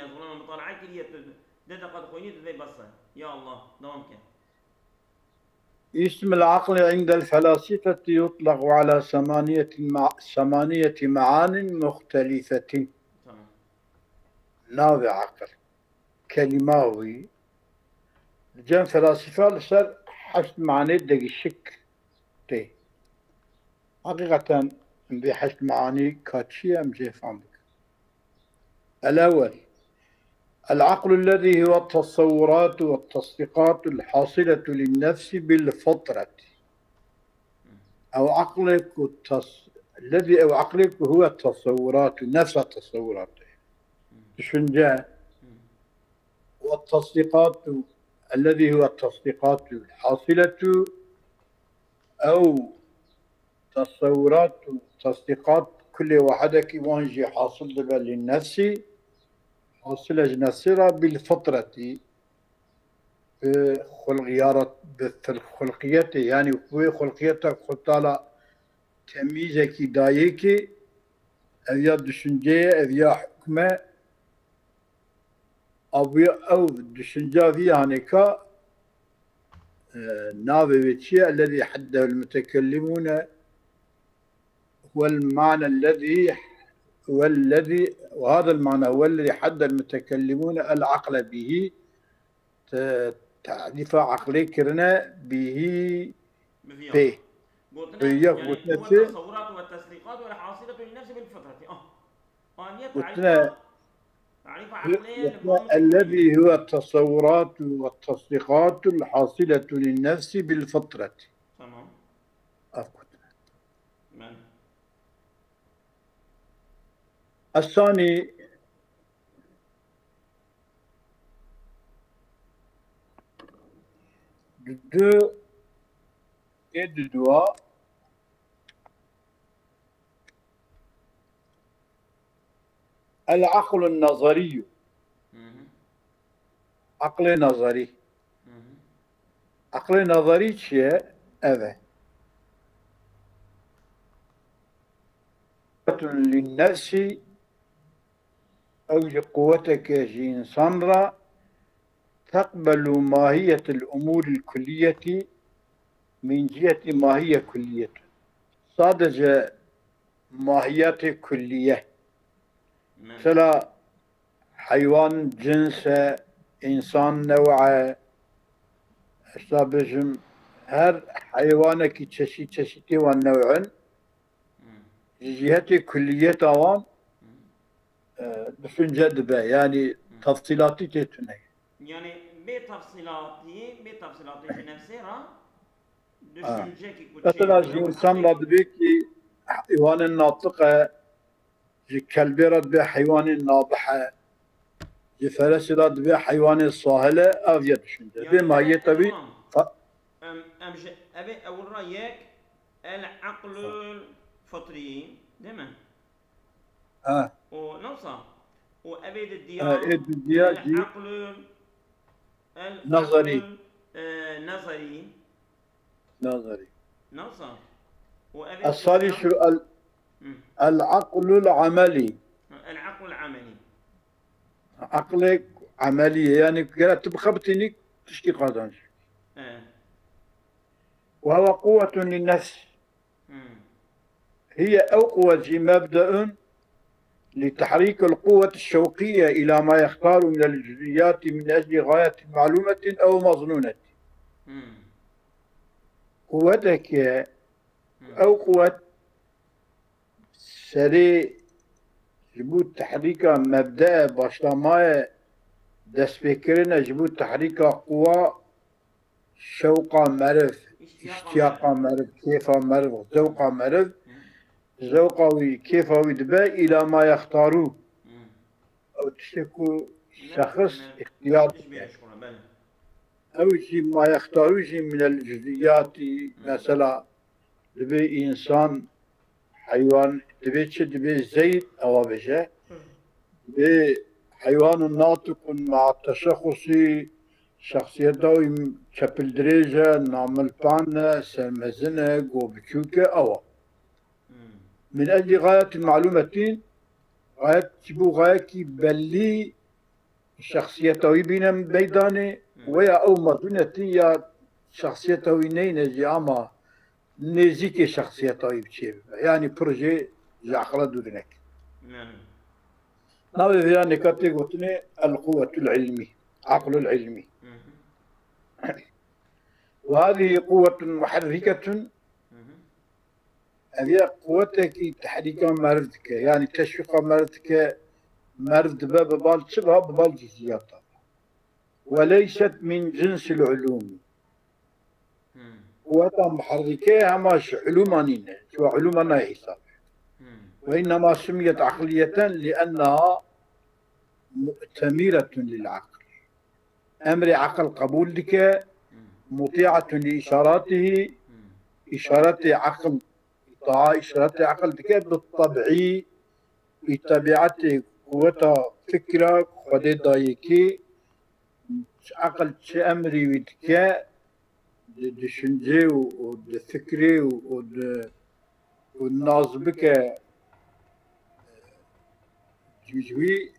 والله مطالعة كلية ده قد خويني ذي بصة يا الله دوام كان. اسم العقل عند الفلاسفة يطلق على ثمانية معان مختلفة. تمام. ناوي عقل كلماوي جان فلاسفة لسر حشد معاني دق الشك تي حقيقة بحشد معاني كاتشي أم جيف عندك. الأول العقل الذي هو التصورات والتصديقات الحاصلة للنفس بالفطرة أو عقلك الذي أو عقلك هو التصورات نفس التصورات جاء والتصديقات الذي هو التصديقات الحاصلة أو تصورات وتصديقات كل واحدة كيوانجي حاصل للنفس حاصلة جنسرة بالفطرة بالخلقية يعني في خلقيتك خطالة تمييزك دايكي أذيا دشنجية أذيا حكمة أو دشنجا في هانيكا نابي بيتشي الذي حده المتكلمون هو المعنى وهذا المعنى هو الذي حد المتكلمون العقل به تعريف عقلي كرنا به بفيا. به قلنا بيا يعني هو قلتنا التصورات والتصديقات والحاصلة للنفس بالفطرة. وهي قلتنا تعريف عقلي لفهم متكلمين. الذي هو التصورات والتصديقات الحاصلة للنفس بالفطرة. تمام. أفكت. من. الثاني دو دوا العقل النظري عقل نظري عقل نظري شيء هذا للنفس أو لقوتك إنسان را تقبل ماهية الأمور الكلية من جهة ماهية كلية صادج ماهيات كلية مثلا حيوان جنس إنسان نوع أشتابجم هر حيوانك تشتي والنوع جهة كلية أوام بسن جدبة يعني تفصيلاتي تتنى يعني بتفصيلاتي في نفسه را düşünce ki مثلا kuçe إنسان رادبيكي حيوان الناطقة كلبي رد بها حيوان الناضحة فرس رد بها حيوان الصاهلة أفيا düşünce بما هي تبي أبي أول رأيك العقل الفطري دائما ونوصل وأبيد الديار العقل نظري نظري نوصل الصالح شو العقل العملي العقل العملي عقلك عملي يعني قالت بخبطني تشتي قادنش وهو قوة للنفس هي أقوى مبدأ لتحريك القوة الشوقية إلى ما يختار من الجزئيات من أجل غاية معلومة أو مظنونة. قوتك أو قوة سري جبوت تحريك مبدأ باشتماء دست فكرنا جبوت تحريك قوة شوقا مرف اشتياقا مرف كيفا مرف ذوقا مرف ذوقاوي كيفاوي دبا إلى ما يختاروه أو تشكو شخص اختيار أو شيء ما يختاروه شيء من الجزئيات مثلا دبي إنسان حيوان دبي زيت أو بجاه دبي حيوان ناطق مع التشخص شخصيته شبل دريجة نعمل بانا سمزنة جو بشوكة أو من أجل غاية المعلومة غاية تبو غاية كي بلي شخصيته بين ميدانه ويا أو مدونة يا شخصيته نينجي أما نزيك شخصيته بشيء يعني بروجي جعقله دونك نعم ناوي فيها نكاتي قلتني القوة العلمي عقل العلمي وهذه قوة محركة هي قوتك تحريك معرفتك يعني تشويق معرفتك معرفة باب بال شبه بال جزئيات وليست من جنس العلوم قوتها محركة هماش علومانية شو علومنا حساب وإنما سميت عقلية لأنها مؤتمرة للعقل أمر عقل قبول لك مطيعة لإشاراته إشارات عقل طاعة إشارات عقل لك بالطبع بطبيعة قوة فكرة خدي دايكي عقل أمري ودك دشنجي ودفكري والنازبك جوي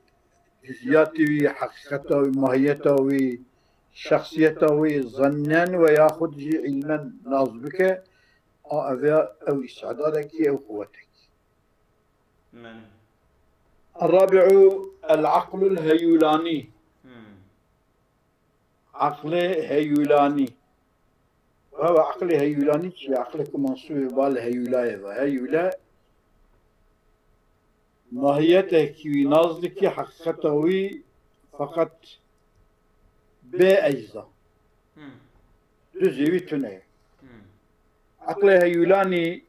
جزئياته وحقيقته وماهيته وشخصيته وظنا وياخذ علما نازبك أو استعدادك أو قوتك. الرابع العقل الهيولاني. عقل هيولاني وهو عقل هيولاني عقلك منصوب بالهيولا هيولا ماهيته ونازلك حقيقته فقط بأجزاء جزئي تنين عقل هيولاني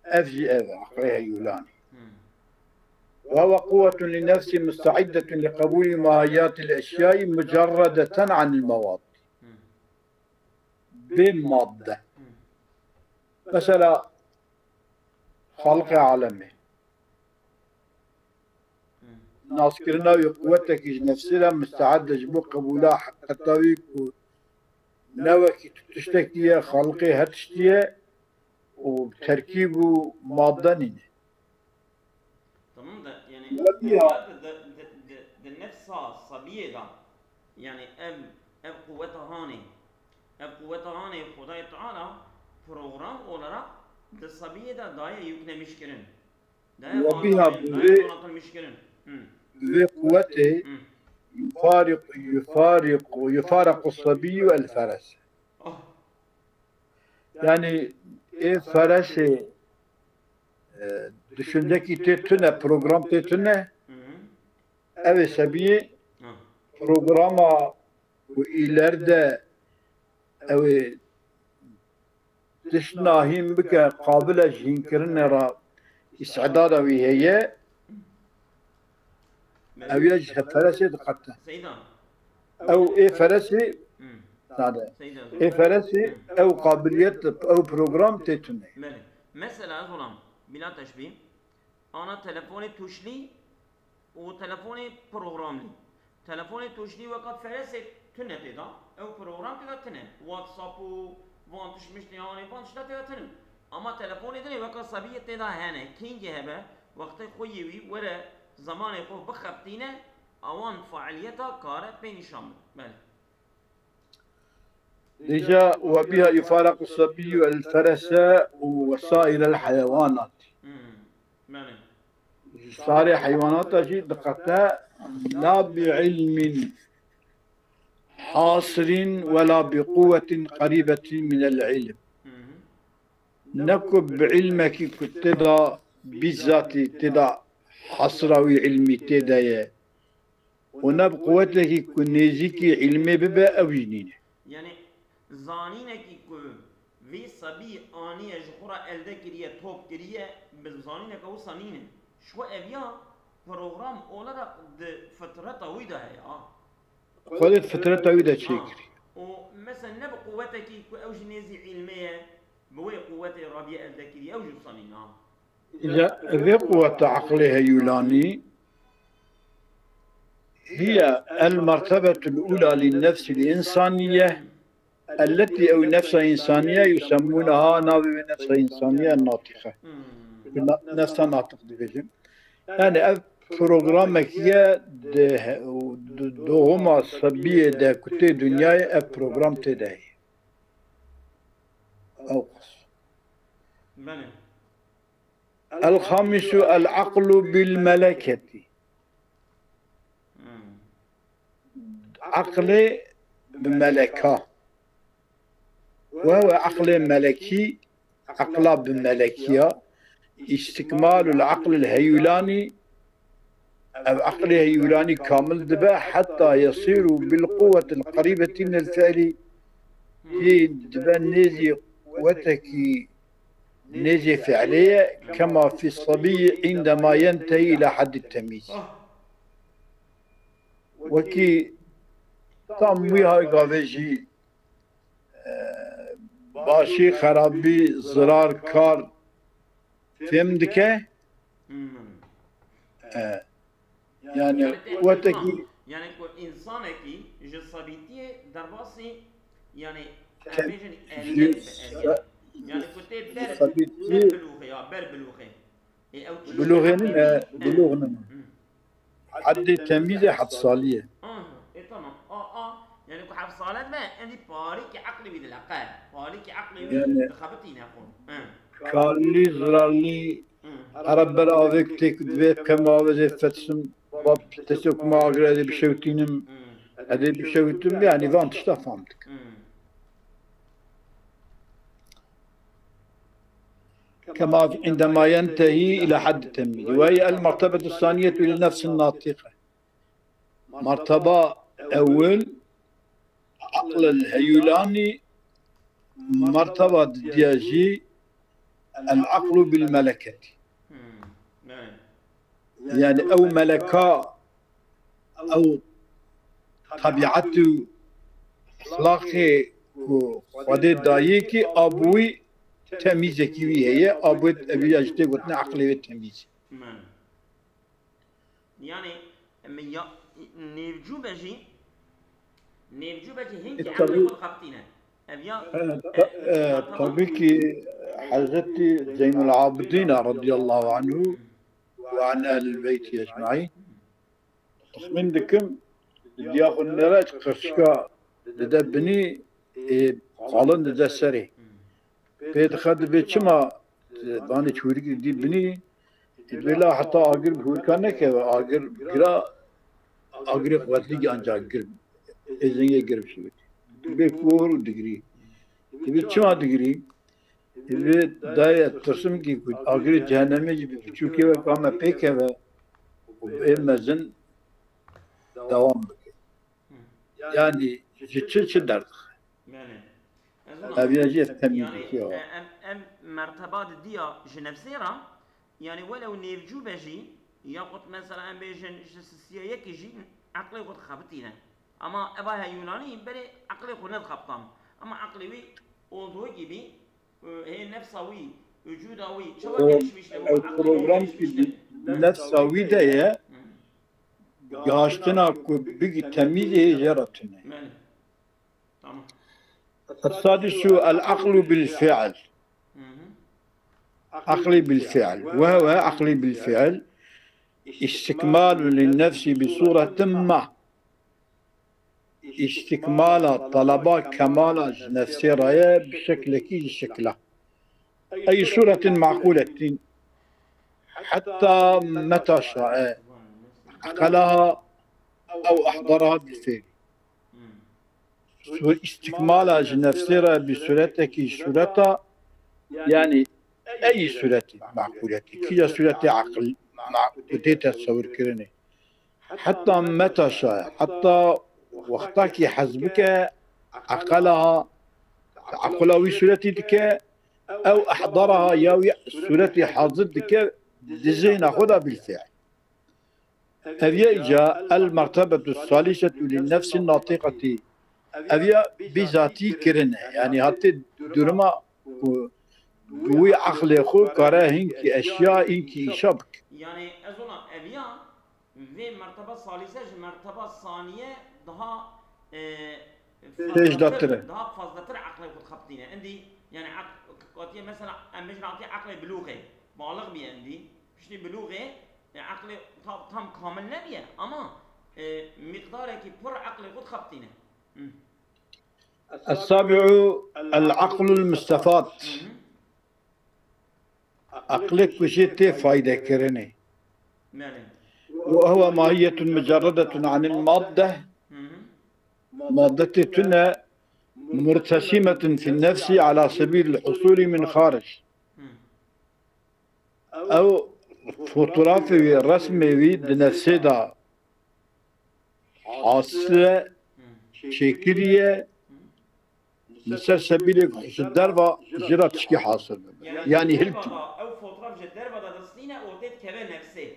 أفجي عقل هيولاني وهو قوة للنفس مستعدة لقبول ماهيات الأشياء مجردة عن المواد بمادة مثلا خلق عالمه ناس كرنا قوتك نفسها مستعدة جبو قبولها حتى تاويك نوكي تشتكي خلقي هتشتيه وبتركيبه مادة نينه تمام ده يعني ده النفس الصبية ده يعني اب قوتها هاني خدای تعالی program olarak ده الصبية ده داية يمكن مشكلين وبها بقوته يفارق الصبي الفرس يعني ايه فرس düşündeki tüne program tüne evet sabiye programa bu ileride evet تشناهين بك قابلة جينكرن را استعدادا وهي أو يجه فرسي دقته أو إيه فرسي هذا إيه فرسي أو قابلية أو بروجرام تتني مثلا ظلام بلا تشبيه أنا تلفوني توشلي وتلفوني بروجراملي تلفوني توشلي وقت فرسي تنتي دا أو بروجرام كذا تنه واتساب وانتش مش يعني وانتش لا تنه أما تلفوني دني وقت صبية تدا هنا كينجي هبه وقت خويوي ولا زمان خو بخبتينه أوان فعاليتها كاره بين شامل بله لجا وبها يفارق الصبي الفرس وسائر الحيوانات بله صار حيوانات تجي دقتها لا بعلم حاصر ولا بقوة قريبة من العلم نكب بعلمك كتدا بالذات تدا حصراوي علمي تدا ونب قوتك كنيزيك علمي ببا أوينين يعني زانينك كو في صبي آنية جخورا ألدا كريه توب كريه بزانينك أو صانينه شو أبيا بروغرام أولا فترة ويدا هي خذت فترة طويلة شكري ومثلا نبقى قوتك أو جنازي علمية بوي قوتي رابية الذكرية أو جصانينا إذا ذي قوة عقلها يولاني هي المرتبة الأولى للنفس الإنسانية التي أو نفس إنسانية يسمونها ناوي نفس إنسانية الناطقة نفس ناطق ديفيجن يعني پروگرامکیه دوما صبیه ده کتی دنیای اف پروگرام تده او قص بله الخامس العقل بالملكة عقل بملكة وهو عقل ملكي عقل بملكية استكمال العقل الهيولاني أو عقل هيولاني كامل دبا حتى يصير بالقوة القريبة من الفعل في دبا نيزي قوتكي نيزي فعلية كما في الصبي عندما ينتهي إلى حد التمييز وكي تاموي هاي قاوجي باشي خرابي زرار كار فهمتك؟ يعني قوتكي يعني إنسانكي جسابيتي درباسي يعني يعني كنت بلوغي بلوغنا حد التمييز حد صالية ايه تمام يعني كنت حرف صالات ما عندي باريكي عقلي بيد الأقل باريكي عقلي بيد خبطين أخون كارلي زرالي عرب براوك تك دبيت كما وزي فتسم باب تسوك ما أقرأ هذي بشوتينم هذي بشوتينم يعني فان تشتا فهمتك كما عندما ينتهي إلى حد التمييز وهي المرتبة الثانية للنفس الناطقة مرتبة أول عقل الهيولاني مرتبة دياجي العقل بالملكة يعني أو ملكة أو طبيعته أخلاقي وخدي دايكي أبوي تمييزي كيوي هي أبوي أبي أجتي قلتنا عقلي بالتمييز يعني نيفجو بجي هنكي عقلي والخبطينة طبيكي حضرتي زين العابدين رضي الله عنه وعن أهل البيت أجمعين من دكم دياخو النراج قرشكا لدبني قالن لدى سري بيت خد بيت شما باني شوريك دي بني بلا حتى آقر بهور كانك آقر قرا آقر قواتلي أنجا قرب إذن يقرب شويت بيكور ودقري بيت شما دقري بيت داية ترسم كي كنت آقر جهنمي جي بيشوكي وكاما بيكا وبإمازن دوام يعني جتش درد أبي أجي يعني أم مرتبات ديا جنفسيرا يعني ولو نيرجو بجي ياخد مثلا أم بيجن جسسية يجي عقلي قد خبطينا أما أباها يوناني بري عقلي قد نخبطان أما عقلي وي أوضو جيبي هي نفسوي وجودوي شو البروغرام نفسوي ده ياشتنا بيجي تمييز جرتنا تمام السادس العقل بالفعل عقلي بالفعل وهو عقلي بالفعل استكمال للنفس بصورة ما استكمال طلبات كمال نفسي راية بشكل كي شكله أي صورة معقولة حتى متى شاء عقلها أو أحضرها بالفعل استكمال نفسها بصورتك صورتها يعني أي صورة معقولة كي صورة عقل معقولة تصور كرني حتى متى شاء حتى وقتك حسبك عقلها عقلها صورتك أو أحضرها يا صورة حاضرتك دزين خذها بالفعل أبي جاء المرتبة الثالثة للنفس الناطقة أبي بذاتي كرنة يعني هاتي درما وي عقل خو كاره إنكي أشياء إنكي شبك يعني أظن أبي في مرتبة ثالثة مرتبة ثانية daha daha fazladır aklı خبطينه عندي يعني قاتيه مثلا مش نعطي عقل بلوغي بالغ بي عندي مش بلوغي عقلي tam كامل نبيه اما مقدارك بر عقلي خود خبطينه. السابع العقل المستفاد. عقلك وشيته فايدة كرني، وهو ماهية مجردة عن المادة، مادة تنا مرتسمة في النفس على سبيل الحصول من خارج، أو فوتوغرافي رسمي دنسيدا حاصلة شكلية لسر سبيل الدربة جرى تشكي حاصل يعني هلتي او فوتوغراف الدربة دا دستينه اوتيت كبه نفسه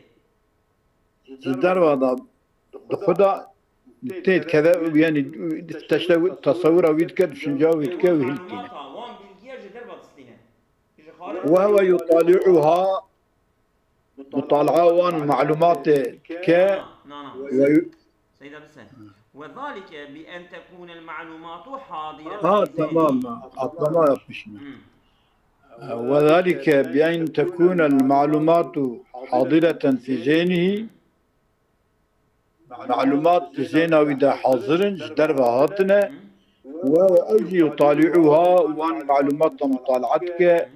الدربة دا خدا تيت كذا يعني تصور ويدك شنجا ويدك وهلتينه، وهو يطالعها مطالعة وان معلومات سيدة بس وذلك بأن تكون المعلومات حاضرة تمام وذلك بأن تكون المعلومات حاضرة في ذهنه، معلومات ذهنه إذا حاضر دربهاتنا، وأجي يطالعها وان معلومات مطالعتك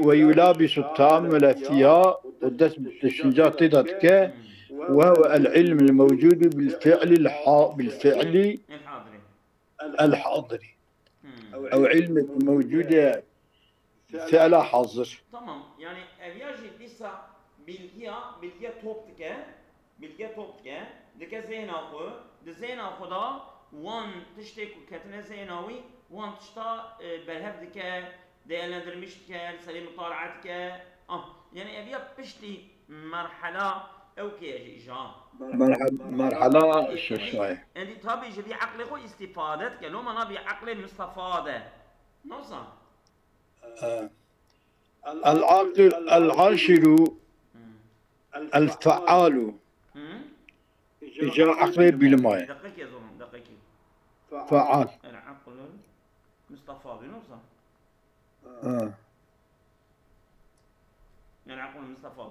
ويلابس التأمل فيها ودس بالتشنجات تدتك، وهو العلم الموجود بالفعل الحاضري أو علم الموجود فعل حاضر. تمام يعني أبياجي لسه بالكيا توبتك دكا زين أخو دا وان تشتك كتنا زيناوي وان تشتا برهف دكا değerlendirmişken, senin mutalaatke, yani eviye pişti merhala او كي جا مرحلة شوية. يعني طبعا جبي عقله استفادة كلو ما نبي عقل مستفادة نوصل. العقل العاشر الفعال إجا عقل بالماء. دقيق يا زلمة دقيق. فعال. العقل مستفاد نوصل. يعني عقل مستفاد.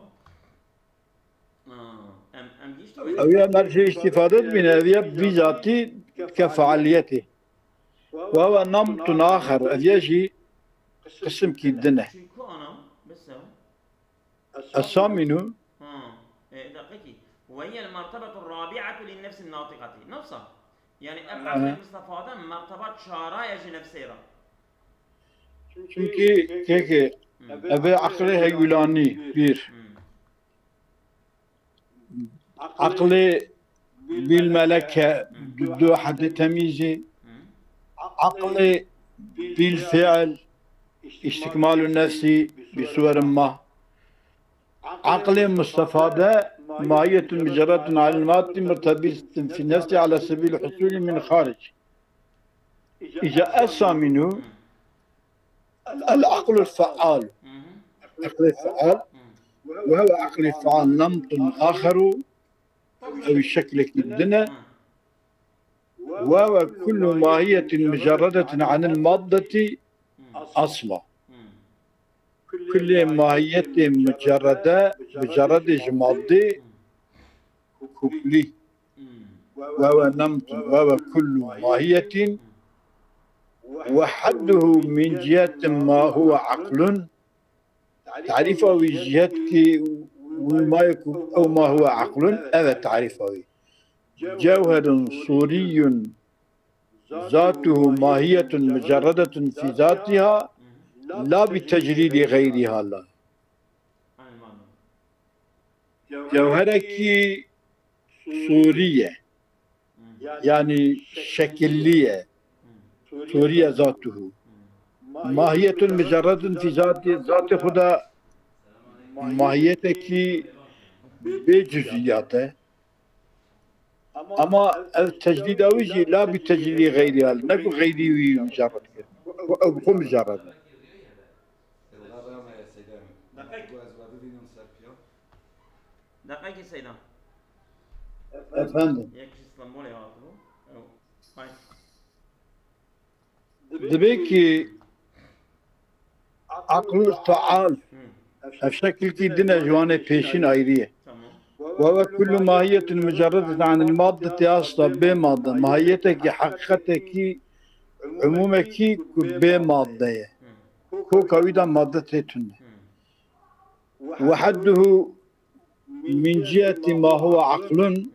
أويا مرشي استفادة من هذه بذاتي كفعاليته، وهو نمط آخر أذيشي قسم كيدنه. الثامن دقيقي وهي المرتبة الرابعة للنفس الناطقة نفسها، يعني عقل المستفادة مرتبة شرايج نفسها. çünkü keke ebe aklı heyulani bir aklı bilmeleke düdü haddi temizi aklı بالفعل استكمال النفس بصور ما عقل مستفادة ماهية مجرد معلومات مرتبطة في النفس على سبيل الحصول من خارج. إذا أسى منه العقل الفعال، عقل الفعال وهو عقل الفعال نمط آخر أو الشكل كدنا، وهو كل ماهية مجردة عن المادة أصلا، كل ماهية مجرد مادة كلي، وهو نمط وهو كل ماهية، وحده من جهة ما هو عقل تعريفه جهة وما يكون أو ما هو عقل هذا تعريفه جوهر صوري ذاته ماهية مجردة في ذاتها لا بتجريد غيرها لا. جوهرك صورية يعني شكلية صورية ذاته ماهية مجرد في ذات خدا ماهيتك بجزئياته أما التجديد أوجي لا بتجديد غيرها نقول غيري مجرد أو مجرد. دقيقة سيدنا. أفندم. دبيكي عقل الفعال الشكل كي دنا جوانه بيشين ايريه تمام. وهو كل ماهية مجردة عن المادة أصلا بمادة ماهيتك حقيقتك عمومك بمادة هو كويدا مادة تتنه وحده من جهة ما هو عقل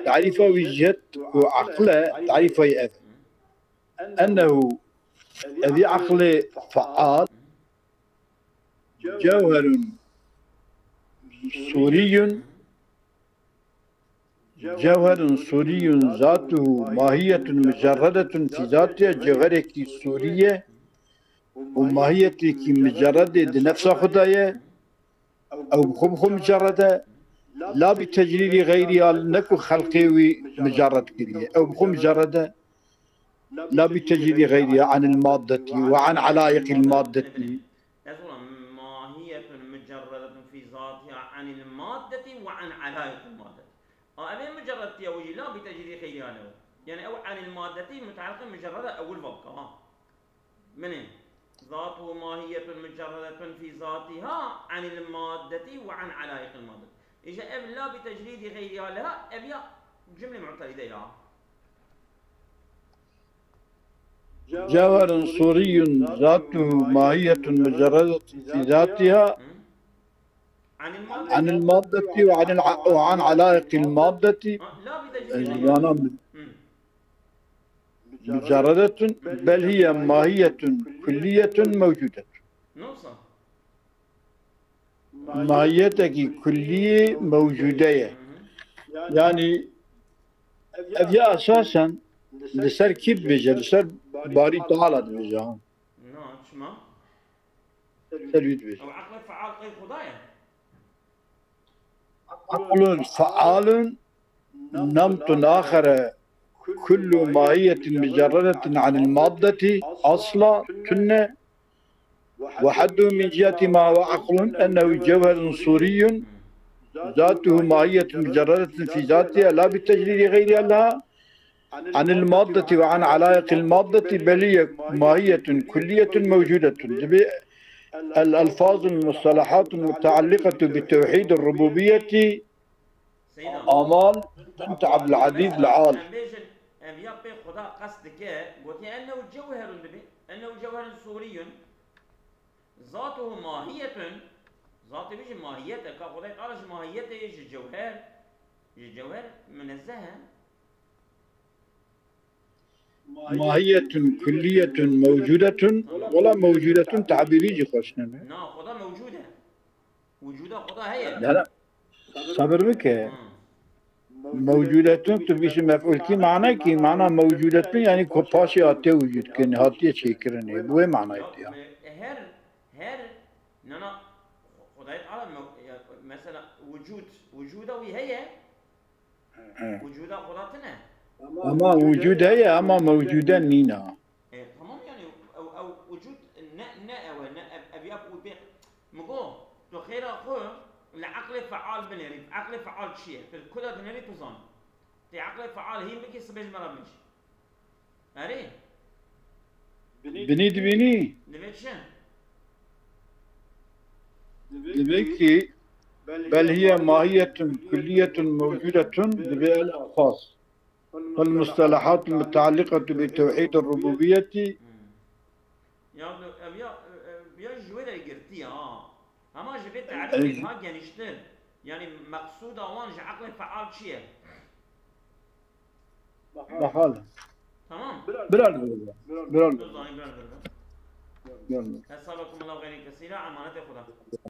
تعريفه وجهة وعقله تعريفه أذى أنه ذي عقل فعال جوهر سوري جوهر سوري ذاته ماهية مجردة في ذاتها جوهرك سورية وماهيتك مجردة لنفس خدايا أو بخمخ مجردة لا بتجريد غيرها لنكو خلقي مجرد كريه أو بخم مجردة لا بتجريد غيرها عن المادة وعن علائق المادة ماهية مجردة في ذاتها عن المادة وعن علائق المادة. أبي مجرد تيوجي لا بتجريد غيرها له يعني أو عن المادة متعلقة مجردة أو الفقه منين ذاته ماهية مجردة في ذاتها عن المادة وعن علائق المادة. إذا أب لا بتجريد غيرها لها أبي جملة معترضة لها. جوهر سوري ذاته ماهية مجردة في ذاتها عن المادة وعن علائق المادة مجردة بل هي ماهية كلية موجودة. ماهيتك كلية موجودة يعني أبي أساسا لسر كيف بيجا لسر باري تعالى بيجا نعم شما سلويت بيجا أو عقل فعال غير خدايا عقل فعال نمط آخر كل ماهية مجردة عن المادة أصلا تنة وحده من جهة ما هو عقل أنه جوهر صوري ذاته ماهية مجردة في ذاتها لا بالتجريد غيرها لها عن المادة وعن علائق المادة بل هي ماهية كلية موجودة. الألفاظ المصطلحات المتعلقة بتوحيد الربوبية آمال بنت عبد العزيز العال. يبقى خدا قصدك قلت أنه جوهر أنه جوهر سوري ذاته ماهية ذاته بيجي ماهيته كخدا قالش ماهيته يجي جوهر منزهة ماهية كلية موجودة ولا موجودة تعبيري خوشنا نا خدا موجودة وجودها خدا هي لا صبر بك موجودة تبيش مفعول كي معنى كي معنى موجودة يعني كوباشي آتے وجود كن هاتي شكرني بوه معنى يتيا هر نانا خدا تعالى مثلا وجوده وهي وجودها خدا تنه أما وجود هي أما موجودة نينا تمام يعني أو وجود نا أبي أقول بيق مقول تو خير أخو العقل فعال بنري عقل فعال شيء في الكل بنري تزان تي عقل فعال هي بكي سبج مرامج أري بني نبيت شن دبيكي بل هي ماهية كلية موجودة دبي الألفاظ والمصطلحات المتعلقة بتوحيد الربوبية يا جويرة قرتيها أما جبت تعريف ها جنشتر يعني مقصود أوان عقل فعال شيء بحالة تمام برال أسألكم الله غير كثيرة عمانة خدا